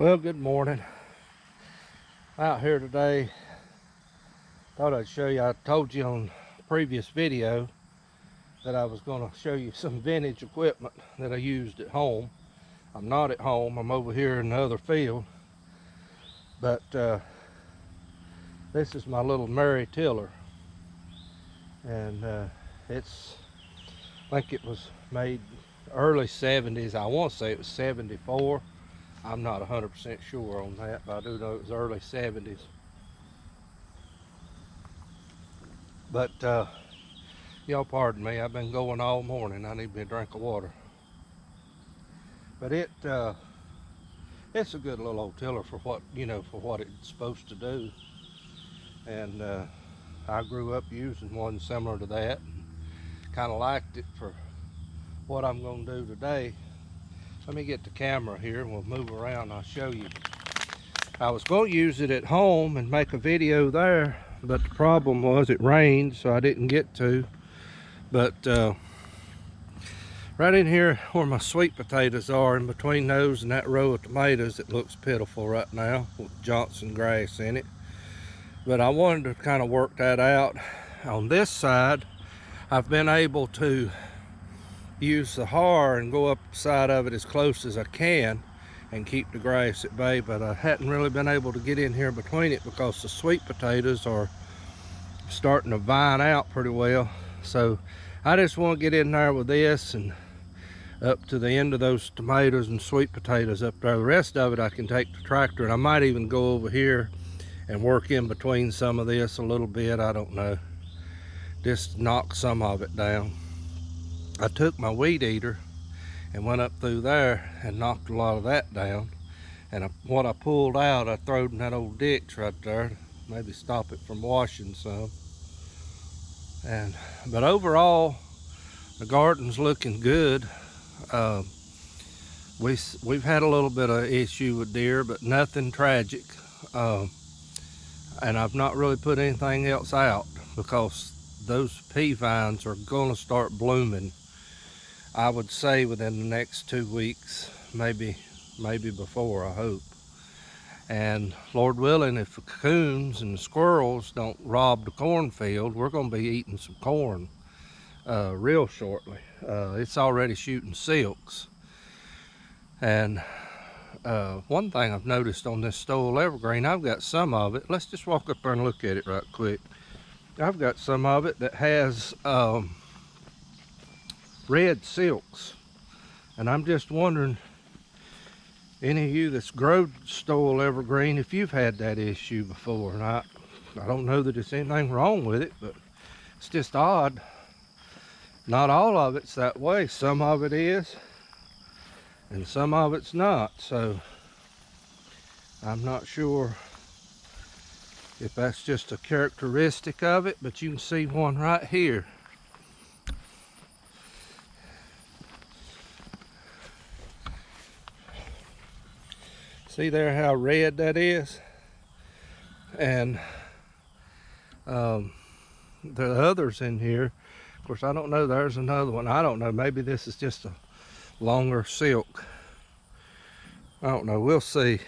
Well, good morning. Out here today, thought I'd show you. I told you on a previous video that I was going to show you some vintage equipment that I used at home. I'm not at home, I'm over here in the other field. But this is my little Mary tiller. And I think it was made early 70s. I want to say it was 74. I'm not 100% sure on that, but I do know it was early 70s. But y'all pardon me, I've been going all morning. I need me a drink of water. But it's a good little old tiller for what it's supposed to do. And I grew up using one similar to that. Kind of liked it for what I'm going to do today. Let me get the camera here and we'll move around and I'll show you. I was going to use it at home and make a video there, but the problem was it rained, so I didn't get to. But right in here where my sweet potatoes are, in between those and that row of tomatoes, it looks pitiful right now with Johnson grass in it. But I wanted to kind of work that out. On this side, I've been able to use the har and go up the side of it as close as I can and keep the grass at bay, but I hadn't really been able to get in here between it because the sweet potatoes are starting to vine out pretty well. So I just want to get in there with this and up to the end of those tomatoes and sweet potatoes up there. The rest of it I can take the tractor, and I might even go over here and work in between some of this a little bit. I don't know, just knock some of it down. I took my weed eater and went up through there and knocked a lot of that down. And what I pulled out, I throwed in that old ditch right there, maybe stop it from washing some. But overall, the garden's looking good. We've had a little bit of issue with deer, but nothing tragic. And I've not really put anything else out because those pea vines are gonna start blooming, I would say within the next 2 weeks, maybe before, I hope. And Lord willing, if the coons and the squirrels don't rob the cornfield, we're going to be eating some corn real shortly. It's already shooting silks. And one thing I've noticed on this stole evergreen, I've got some of it. Let's just walk up there and look at it right quick. I've got some of it that has red silks, and I'm just wondering, any of you that's growed stole evergreen, if you've had that issue before. And I don't know that there's anything wrong with it, but it's just odd. Not all of it's that way. Some of it is and some of it's not, so I'm not sure if that's just a characteristic of it, but you can see one right here. See there how red that is? And the others in here, of course, I don't know, there's another one. I don't know, maybe this is just a longer silk. I don't know, we'll see.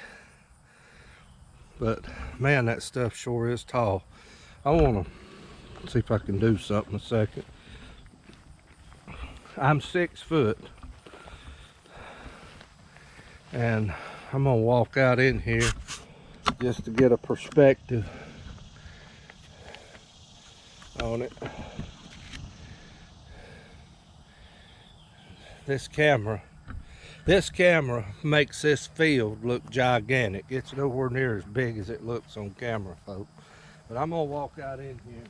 But man, that stuff sure is tall. I want to see if I can do something a second. I'm 6 foot, and I'm gonna walk out in here just to get a perspective on it. This camera makes this field look gigantic. It's nowhere near as big as it looks on camera, folks. But I'm gonna walk out in here.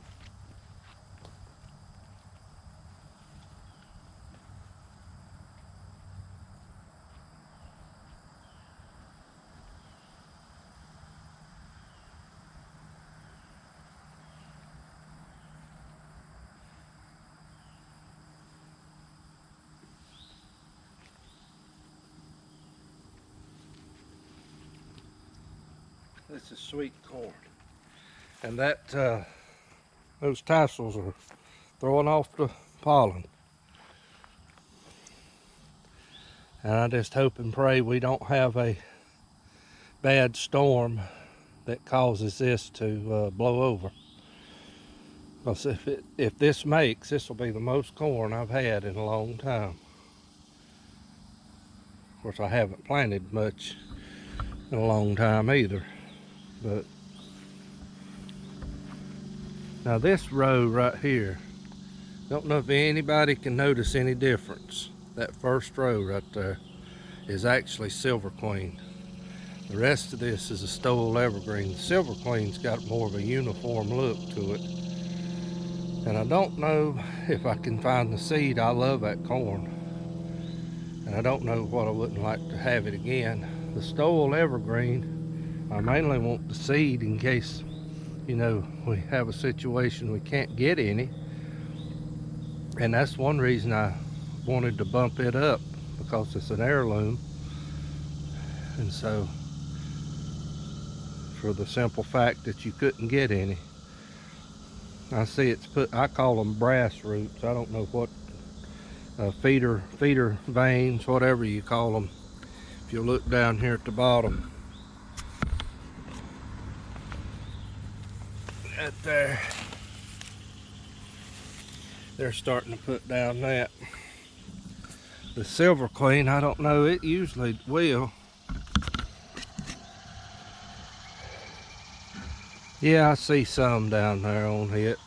This is sweet corn, and that those tassels are throwing off the pollen. And I just hope and pray we don't have a bad storm that causes this to blow over. Because if this makes, this will be the most corn I've had in a long time. Of course, I haven't planted much in a long time either. But now this row right here, don't know if anybody can notice any difference. That first row right there is actually Silver Queen. The rest of this is a stole evergreen. Silver Queen's got more of a uniform look to it. And I don't know if I can find the seed. I love that corn. And I don't know what I wouldn't like to have it again. The stole evergreen, I mainly want the seed in case, you know, we have a situation we can't get any. And that's one reason I wanted to bump it up, because it's an heirloom. And so, for the simple fact that you couldn't get any. I see it's put, I call them brass roots. I don't know what, feeder veins, whatever you call them. If you look down here at the bottom, right there, they're starting to put down that. The Silver Queen, I don't know, it usually will. Yeah, I see some down there on it.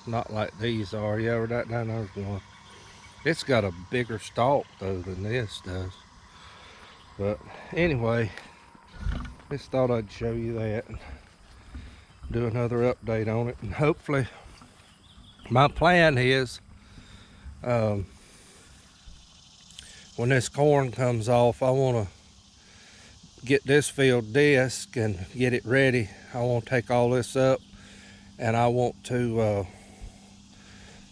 Not like these are. Yeah, right down there's one. It's got a bigger stalk though than this does. But anyway, just thought I'd show you that and do another update on it. And hopefully, my plan is, when this corn comes off, I want to get this field disc and get it ready. I want to take all this up, and I want to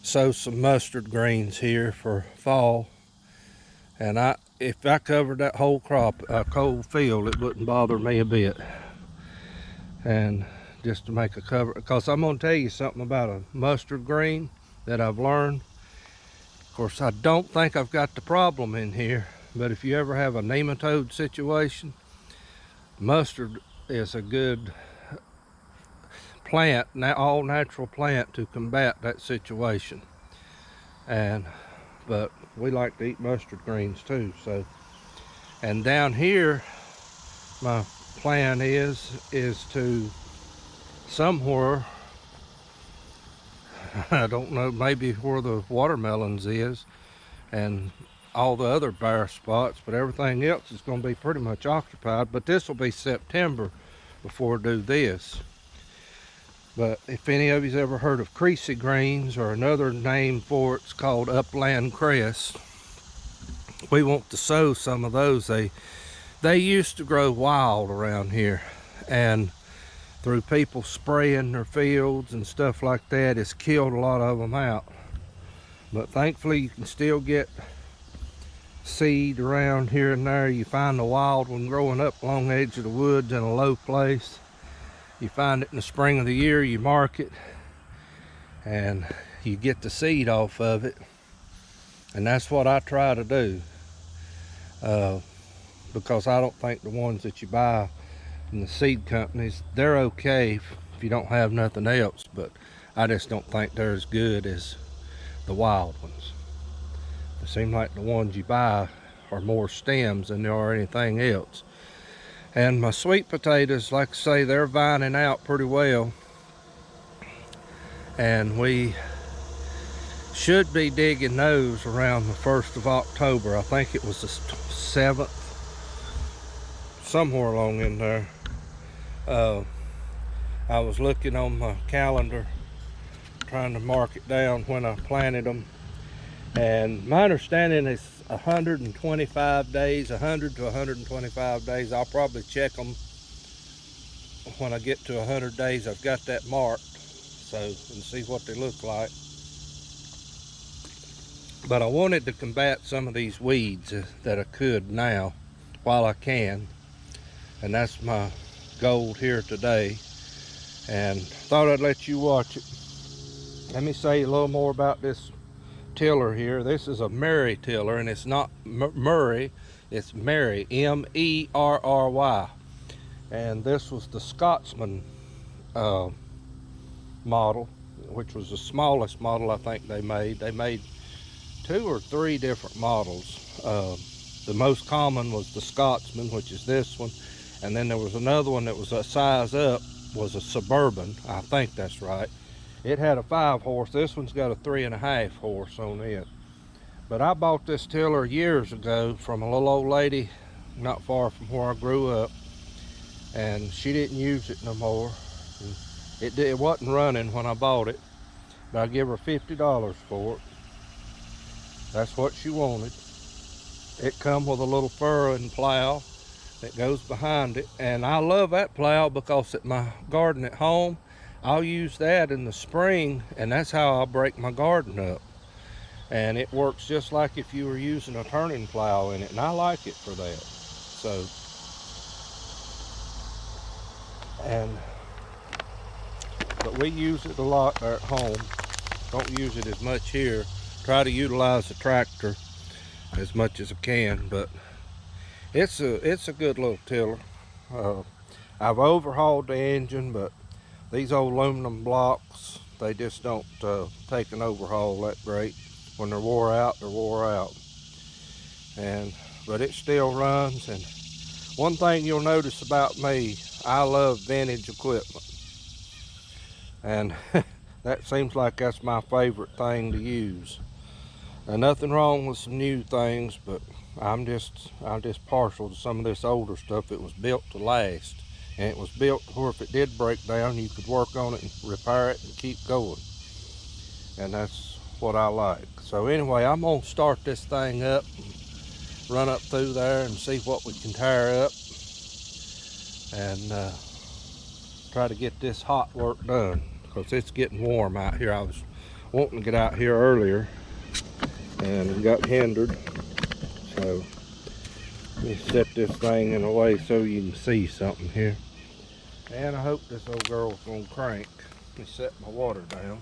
sow some mustard greens here for fall. And if I covered that whole crop, whole field, it wouldn't bother me a bit. And just to make a cover, because I'm going to tell you something about a mustard green that I've learned. Of course, I don't think I've got the problem in here, but if you ever have a nematode situation, mustard is a good plant, all natural plant to combat that situation. But we like to eat mustard greens too. So, and down here, my plan is to somewhere, I don't know, maybe where the watermelons is and all the other bare spots, but everything else is going to be pretty much occupied. But this will be September before I do this. But if any of you's ever heard of creasy greens, or another name for it's called upland cress, we want to sow some of those. They used to grow wild around here, and through people spraying their fields and stuff like that, it's killed a lot of them out. But thankfully you can still get seed around here and there. You find the wild one growing up along the edge of the woods in a low place. You find it in the spring of the year, you mark it, and you get the seed off of it. And that's what I try to do, because I don't think the ones that you buy in the seed companies, they're okay if you don't have nothing else, but I just don't think they're as good as the wild ones. It seems like the ones you buy are more stems than there are anything else. And my sweet potatoes, like I say, they're vining out pretty well. And we should be digging those around the 1st of October. I think it was the 7th, somewhere along in there. I was looking on my calendar, trying to mark it down when I planted them. And my understanding is 125 days, 100 to 125 days. I'll probably check them when I get to 100 days. I've got that marked, so, and see what they look like. But I wanted to combat some of these weeds that I could now while I can, and that's my goal here today. And thought I'd let you watch it. Let me say a little more about this tiller here. This is a Murray tiller, and it's not Murray, it's Mary, M-E-R-R-Y. And this was the Scotsman model, which was the smallest model I think they made. They made 2 or 3 different models. The most common was the Scotsman, which is this one, and then there was another one that was a size up, was a Suburban. I think that's right. It had a 5 horse. This one's got a 3.5 horse on it. But I bought this tiller years ago from a little old lady not far from where I grew up, and she didn't use it no more. It wasn't running when I bought it, but I give her $50 for it. That's what she wanted. It come with a little furrowing plow that goes behind it, and I love that plow because at my garden at home, I'll use that in the spring, and that's how I'll break my garden up. And it works just like if you were using a turning plow in it, and I like it for that. So, but we use it a lot there at home. Don't use it as much here. Try to utilize the tractor as much as I can, but it's a good little tiller. I've overhauled the engine, but these old aluminum blocks, they just don't take an overhaul that great. When they're wore out, they're wore out. But it still runs. And one thing you'll notice about me, I love vintage equipment, and that seems like that's my favorite thing to use. Now, nothing wrong with some new things, but I'm just partial to some of this older stuff. It was built to last, and it was built where if it did break down, you could work on it and repair it and keep going. And that's what I like. So anyway, I'm gonna start this thing up, run up through there and see what we can tear up, and try to get this hot work done, because it's getting warm out here. I was wanting to get out here earlier and got hindered. So let me set this thing in a way so you can see something here. And I hope this old girl's gonna crank. Let me set my water down.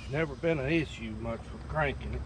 It's never been an issue much with cranking it.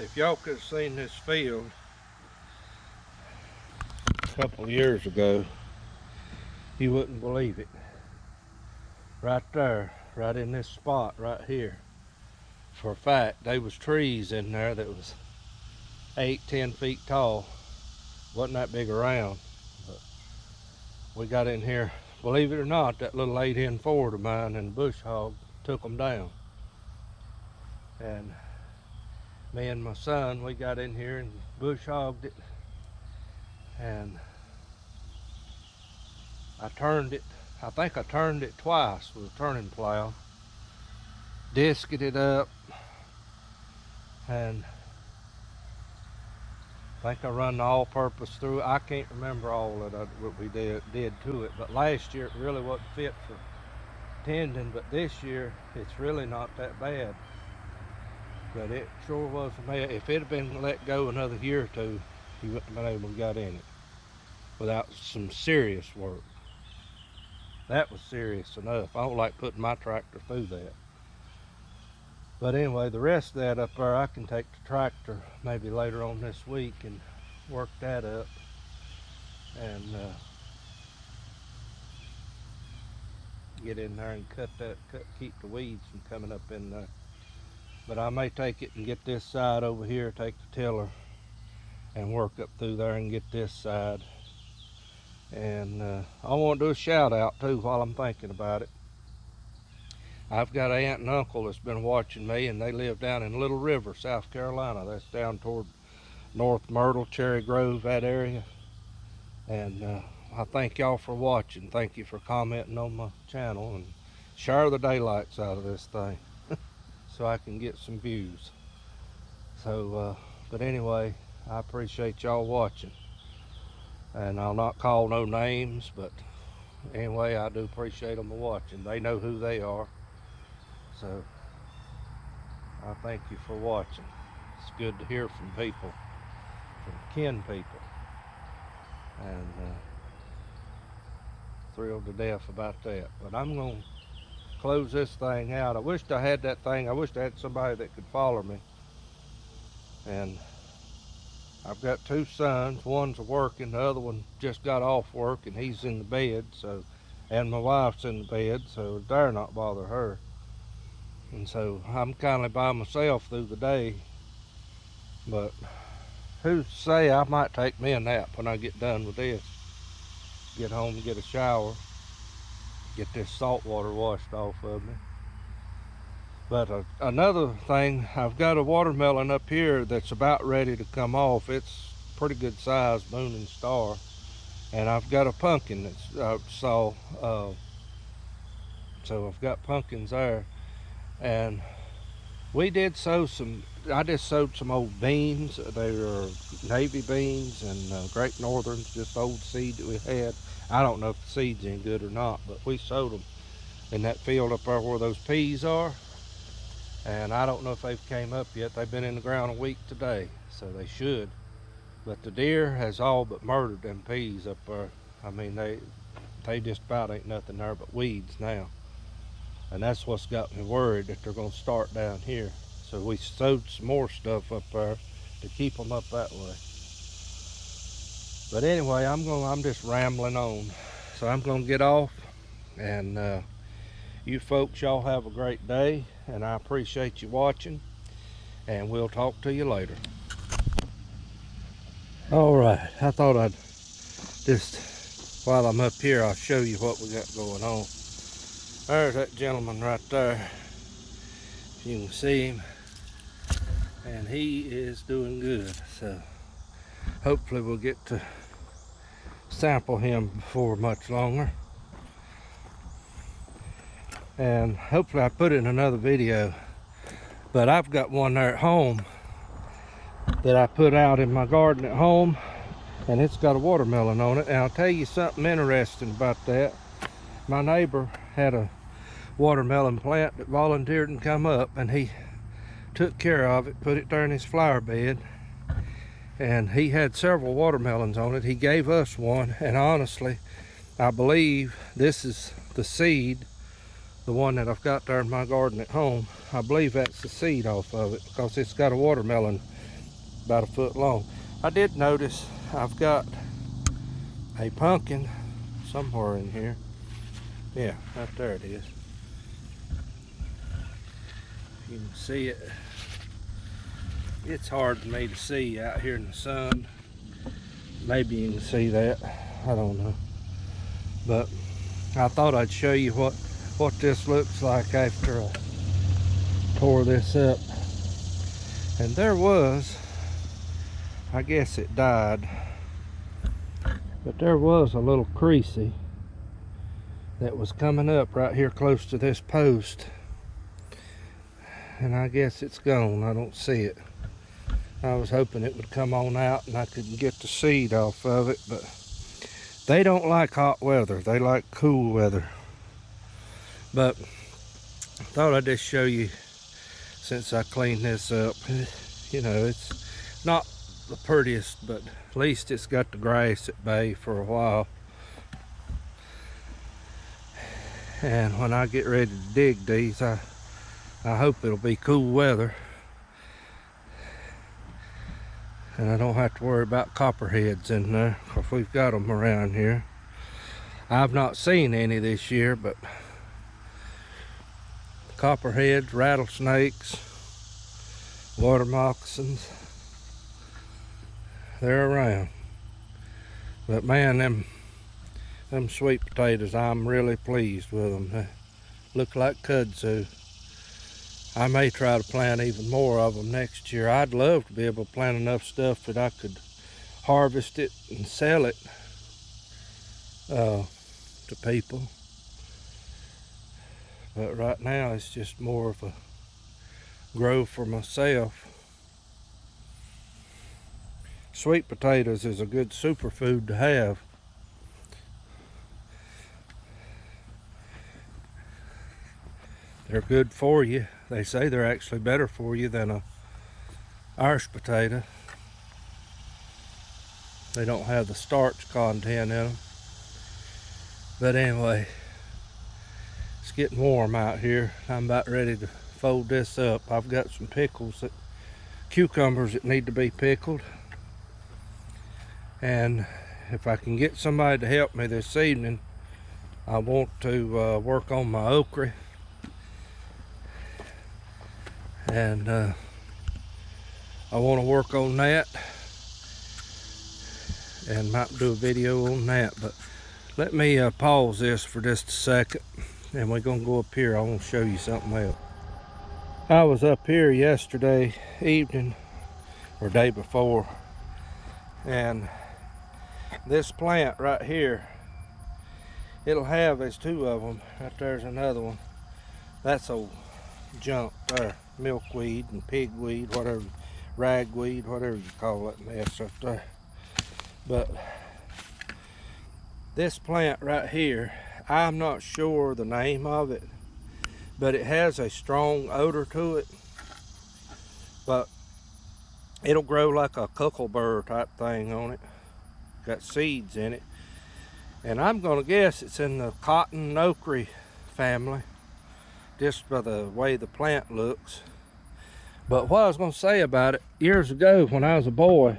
If y'all could have seen this field a couple of years ago, you wouldn't believe it. Right there, right in this spot right here. For a fact, there was trees in there that was 8-10 feet tall. Wasn't that big around, but we got in here. Believe it or not, that little 8-in Ford of mine and bush hog took them down. And me and my son, we got in here and bush hogged it. And I turned it, I think I turned it twice with a turning plow. Disked it up. And I think I run the all-purpose through it. I can't remember all of that, what we did to it, but last year it really wasn't fit for tending, but this year it's really not that bad. But it sure was for me. If it had been let go another year or two, he wouldn't have been able to get in it without some serious work. That was serious enough. I don't like putting my tractor through that. But anyway, the rest of that up there, I can take the tractor maybe later on this week and work that up. And get in there and keep the weeds from coming up in there. But I may take it and get this side over here, take the tiller and work up through there and get this side. And I want to do a shout out too while I'm thinking about it. I've got an aunt and uncle that's been watching me, and they live down in Little River, South Carolina. That's down toward North Myrtle, Cherry Grove, that area. And I thank y'all for watching. Thank you for commenting on my channel, and share the daylights out of this thing so I can get some views. So, but anyway, I appreciate y'all watching. And I'll not call no names, but anyway, I do appreciate them watching. They know who they are. So I thank you for watching. It's good to hear from people, from kin people, and thrilled to death about that. But I'm going to close this thing out. I wished I had that thing. I wished I had somebody that could follow me. And I've got two sons. One's working, the other one just got off work and he's in the bed. So, and my wife's in the bed, so it dare not bother her. And so I'm kind of by myself through the day. But who's to say, I might take me a nap when I get done with this. Get home and get a shower. Get this salt water washed off of me. But another thing, I've got a watermelon up here that's about ready to come off. It's pretty good size, moon and star. And I've got a pumpkin that's so I've got pumpkins there. And we did sow some, I just sowed some old beans. They are navy beans and Great Northerns, just old seed that we had. I don't know if the seed's any good or not, but we sowed them in that field up there where those peas are. And I don't know if they've came up yet. They've been in the ground a week today, so they should. But the deer has all but murdered them peas up there. I mean, they just about ain't nothing there but weeds now. And that's what's got me worried, that they're gonna start down here. So we sowed some more stuff up there to keep them up that way. But anyway, I'm just rambling on. So I'm gonna get off, and you folks, y'all have a great day, and I appreciate you watching, and we'll talk to you later. All right, I thought I'd just, while I'm up here, I'll show you what we got going on. There's that gentleman right there. You can see him, and he is doing good. So hopefully we'll get to sample him before much longer. And hopefully I put it in another video. But I've got one there at home that I put out in my garden at home, and it's got a watermelon on it. And I'll tell you something interesting about that. My neighbor had a watermelon plant that volunteered and come up, and he took care of it, put it there in his flower bed, and he had several watermelons on it. He gave us one, and honestly, I believe this is the seed, the one that I've got there in my garden at home. I believe that's the seed off of it, because it's got a watermelon about a foot long. I did notice I've got a pumpkin somewhere in here. Yeah, right there it is. You can see it. It's hard for me to see out here in the sun. Maybe you can see that. I don't know. But I thought I'd show you what this looks like after I tore this up. And there was, I guess it died, but there was a little creasy that was coming up right here close to this post. And I guess it's gone. I don't see it. I was hoping it would come on out and I could get the seed off of it, but they don't like hot weather. They like cool weather. But I thought I'd just show you, since I cleaned this up. You know, it's not the prettiest, but at least it's got the grass at bay for a while. And when I get ready to dig these, I hope it'll be cool weather. And I don't have to worry about copperheads in there, because we've got them around here. I've not seen any this year, but copperheads, rattlesnakes, water moccasins, they're around. But man, them sweet potatoes, I'm really pleased with them. They look like kudzu. I may try to plant even more of them next year. I'd love to be able to plant enough stuff that I could harvest it and sell it to people. But right now it's just more of a grow for myself. Sweet potatoes is a good superfood to have. They're good for you. They say they're actually better for you than a Irish potato. They don't have the starch content in them. But anyway, it's getting warm out here. I'm about ready to fold this up. I've got some cucumbers that need to be pickled. And if I can get somebody to help me this evening, I want to work on my okra. And I want to work on that, and might do a video on that. But let me pause this for just a second, and we're gonna go up here. I want to show you something else. I was up here yesterday evening or day before, and this plant right here, it'll have, there's two of them right there's another one. That's old junk there, milkweed and pigweed, whatever, ragweed, whatever you call that mess right there. But this plant right here, I'm not sure the name of it, but it has a strong odor to it. But it'll grow like a cucklebur type thing on it. Got seeds in it, and I'm gonna guess it's in the cotton ochre family, just by the way the plant looks. But what I was going to say about it, years ago when I was a boy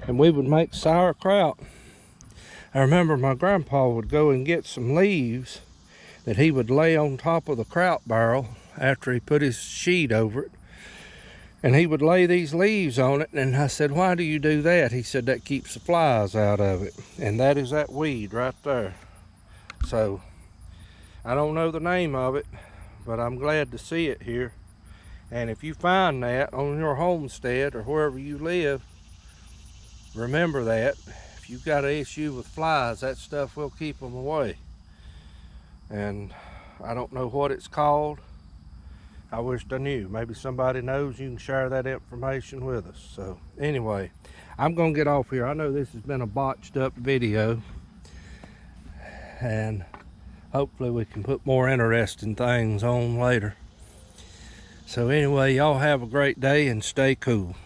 and we would make sauerkraut, I remember my grandpa would go and get some leaves that he would lay on top of the kraut barrel after he put his sheet over it, and he would lay these leaves on it. And I said, why do you do that? He said, that keeps the flies out of it. And that is that weed right there. So I don't know the name of it, but I'm glad to see it here. And if you find that on your homestead or wherever you live, remember that. If you've got an issue with flies, that stuff will keep them away. And I don't know what it's called. I wished I knew. Maybe somebody knows. You can share that information with us. So anyway, I'm gonna get off here. I know this has been a botched up video, and hopefully we can put more interesting things on later. So anyway, y'all have a great day and stay cool.